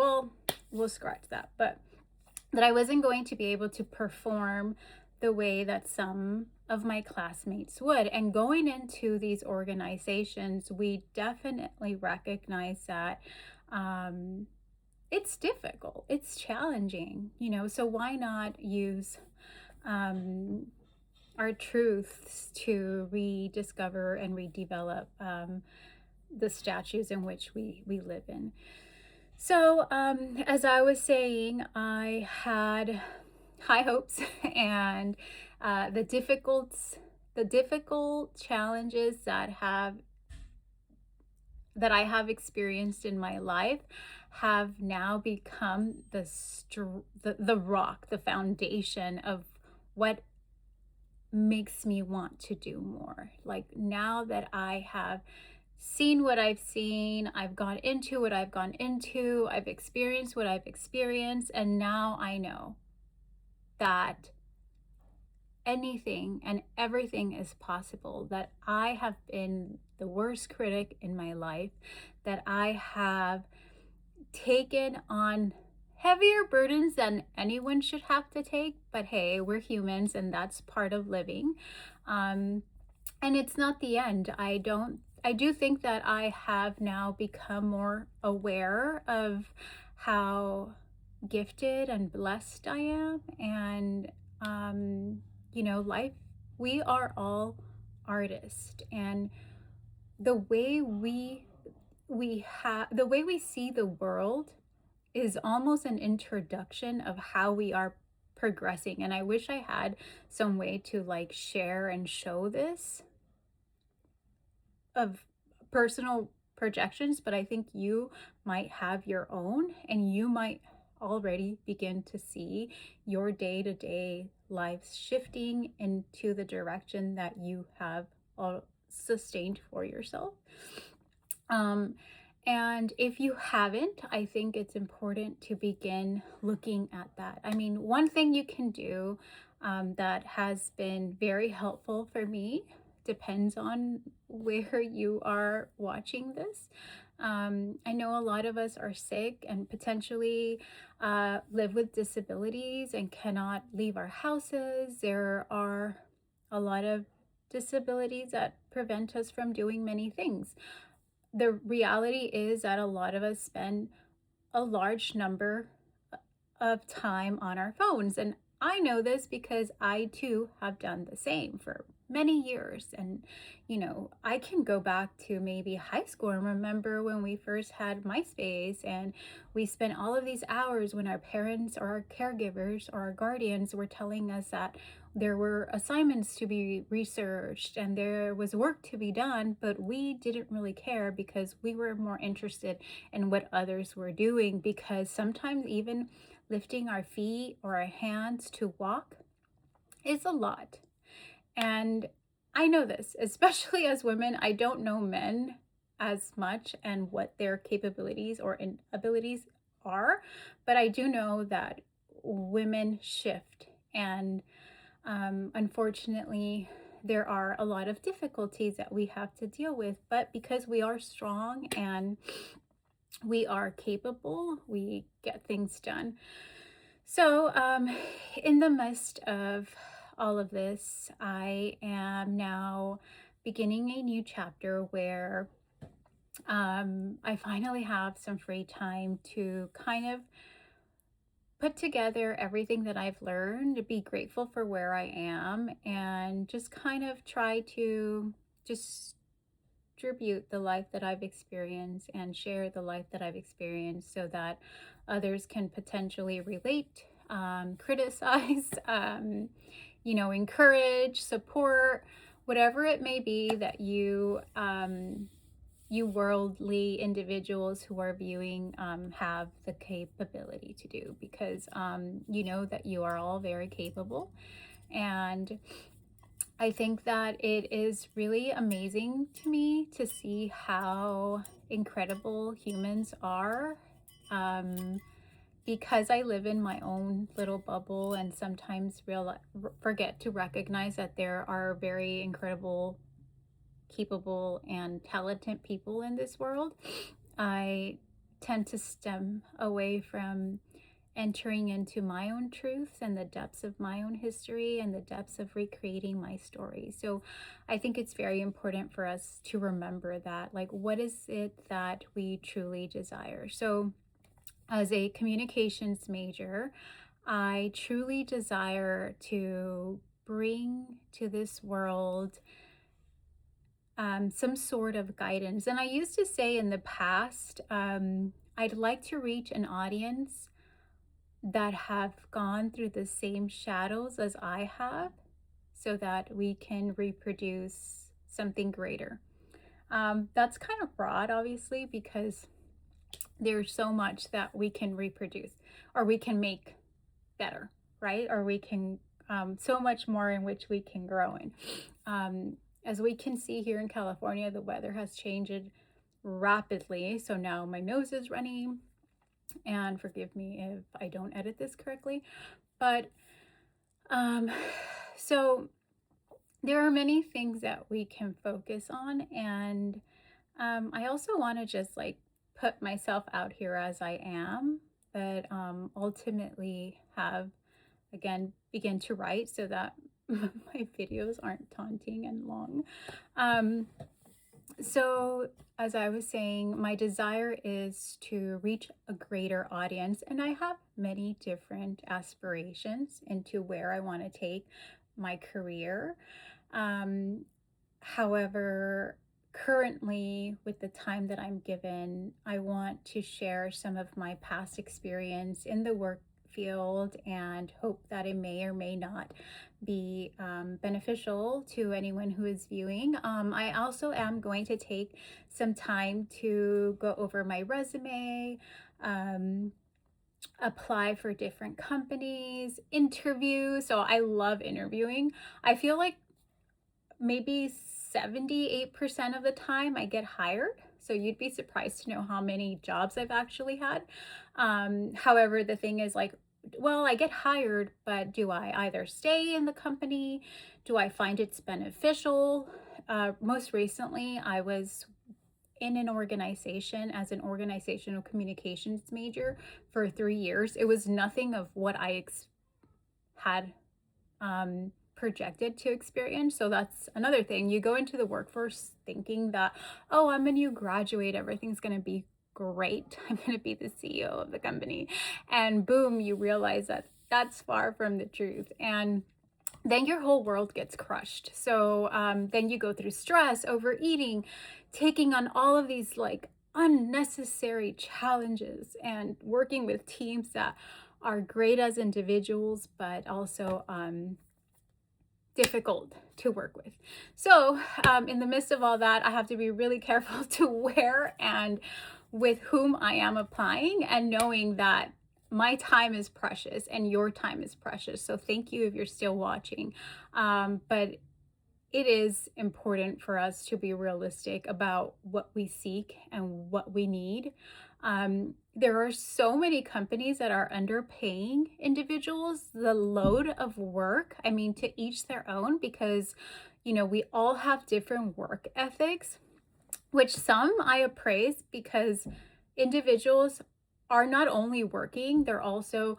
well, we'll scratch that, but that I wasn't going to be able to perform the way that some of my classmates would. And going into these organizations, we definitely recognize that it's difficult, it's challenging, so why not use um, our truths to rediscover and redevelop the statues in which we live in. So, as I was saying, I had high hopes and the difficult challenges that I have experienced in my life have now become the rock, the foundation of what makes me want to do more. Like, now that I have seen what I've seen, I've gone into what I've gone into, I've experienced what I've experienced, and now I know that anything and everything is possible, that I have been the worst critic in my life, that I have taken on heavier burdens than anyone should have to take, but hey, we're humans and that's part of living. And it's not the end. I do think that I have now become more aware of how gifted and blessed I am. And, life, we are all artists. And the way the way we see the world is almost an introduction of how we are progressing. And I wish I had some way to like share and show this of personal projections, but I think you might have your own, and you might already begin to see your day-to-day lives shifting into the direction that you have sustained for yourself. And if you haven't, I think it's important to begin looking at that. I mean, one thing you can do that has been very helpful for me, depends on where you are watching this. I know a lot of us are sick and potentially live with disabilities and cannot leave our houses. There are a lot of disabilities that prevent us from doing many things. The reality is that a lot of us spend a large number of time on our phones. And I know this because I too have done the same for many years. And, I can go back to maybe high school and remember when we first had MySpace and we spent all of these hours when our parents or our caregivers or our guardians were telling us that there were assignments to be researched and there was work to be done, but we didn't really care because we were more interested in what others were doing, because sometimes even lifting our feet or our hands to walk is a lot. And I know this, especially as women. I don't know men as much and what their capabilities or abilities are, but I do know that women shift. And unfortunately, there are a lot of difficulties that we have to deal with. But because we are strong and we are capable, we get things done. So, in the midst of all of this, I am now beginning a new chapter where I finally have some free time to kind of put together everything that I've learned, to be grateful for where I am, and just kind of try to distribute the life that I've experienced and share the life that I've experienced so that others can potentially relate, criticize, encourage, support, whatever it may be that you worldly individuals who are viewing have the capability to do, because you know that you are all very capable. And I think that it is really amazing to me to see how incredible humans are, because I live in my own little bubble and sometimes forget to recognize that there are very incredible, capable, and talented people in this world. I tend to stem away from entering into my own truths and the depths of my own history and the depths of recreating my story. So I think it's very important for us to remember that, like, what is it that we truly desire? So as a communications major, I truly desire to bring to this world some sort of guidance. And I used to say in the past, I'd like to reach an audience that have gone through the same shadows as I have so that we can reproduce something greater. That's kind of broad, obviously, because there's so much that we can reproduce or we can make better, right? Or we can, so much more in which we can grow in. As we can see here in California, the weather has changed rapidly. So now my nose is running, and forgive me if I don't edit this correctly. But so there are many things that we can focus on. And I also want to just like put myself out here as I am, but ultimately have, again, begin to write so that my videos aren't taunting and long. So as I was saying, my desire is to reach a greater audience, and I have many different aspirations into where I want to take my career. However, currently, with the time that I'm given, I want to share some of my past experience in the work field and hope that it may or may not be beneficial to anyone who is viewing. I also am going to take some time to go over my resume, apply for different companies, interview. So I love interviewing. I feel like maybe 78% of the time I get hired. So you'd be surprised to know how many jobs I've actually had. However, the thing is, like, well, I get hired, but do I either stay in the company? Do I find it's beneficial? Most recently, I was in an organization as an organizational communications major for 3 years. It was nothing of what I had projected to experience. So that's another thing. You go into the workforce thinking that, oh, I'm a new graduate, everything's going to be great. I'm going to be the CEO of the company. And boom, you realize that that's far from the truth. And then your whole world gets crushed. So then you go through stress, overeating, taking on all of these like unnecessary challenges and working with teams that are great as individuals, but also difficult to work with. So in the midst of all that, I have to be really careful to where and with whom I am applying, and knowing that my time is precious and your time is precious. So thank you if you're still watching. But it is important for us to be realistic about what we seek and what we need. There are so many companies that are underpaying individuals. The load of work, I mean, to each their own, because, you know, we all have different work ethics, which some I appraise, because individuals are not only working, they're also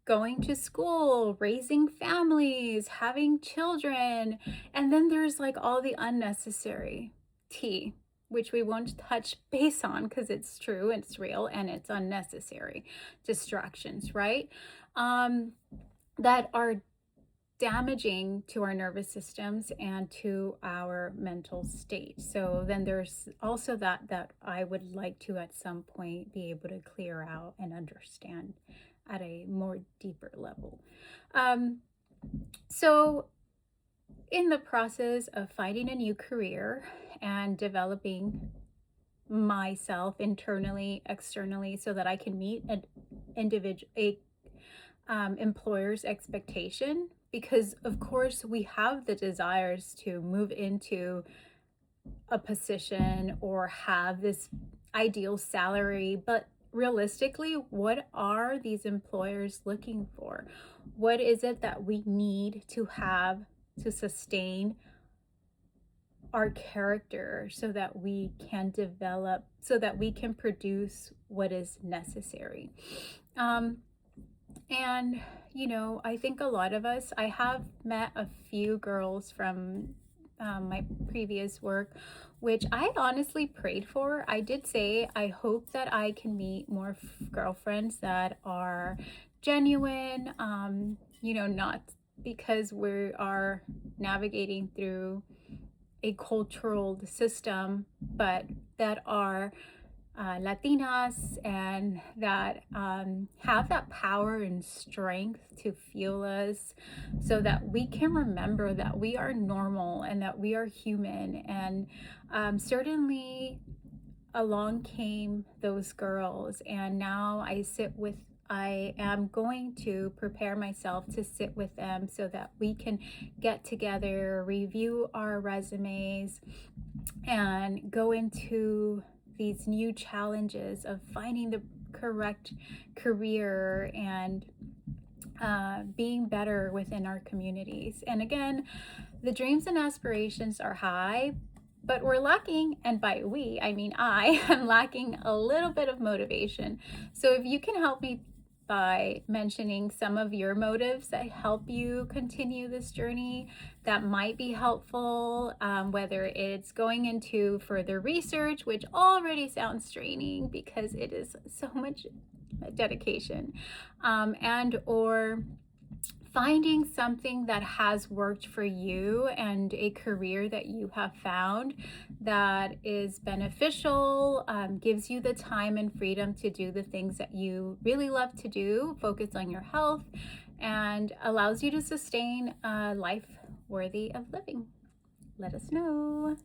going to school, raising families, having children. And then there's like all the unnecessary tea, which we won't touch base on because it's true, it's real, and it's unnecessary distractions, right? That are damaging to our nervous systems and to our mental state. So then there's also that I would like to at some point be able to clear out and understand at a more deeper level. So in the process of finding a new career and developing myself internally, externally, so that I can meet an employer's expectation, because of course we have the desires to move into a position or have this ideal salary, but realistically, what are these employers looking for? What is it that we need to have to sustain our character so that we can develop, so that we can produce what is necessary. Um, and, I think a lot of us, I have met a few girls from my previous work, which I honestly prayed for. I did say, I hope that I can meet more girlfriends that are genuine, not because we are navigating through a cultural system, but that are Latinas and that have that power and strength to fuel us so that we can remember that we are normal and that we are human. And certainly along came those girls, and now I am going to prepare myself to sit with them so that we can get together, review our resumes, and go into these new challenges of finding the correct career and being better within our communities. And again, the dreams and aspirations are high, but we're lacking, and by we, I mean I am lacking a little bit of motivation. So if you can help me by mentioning some of your motives that help you continue this journey, that might be helpful, whether it's going into further research, which already sounds draining because it is so much dedication, and or finding something that has worked for you and a career that you have found that is beneficial, gives you the time and freedom to do the things that you really love to do, focus on your health, and allows you to sustain a life worthy of living. Let us know.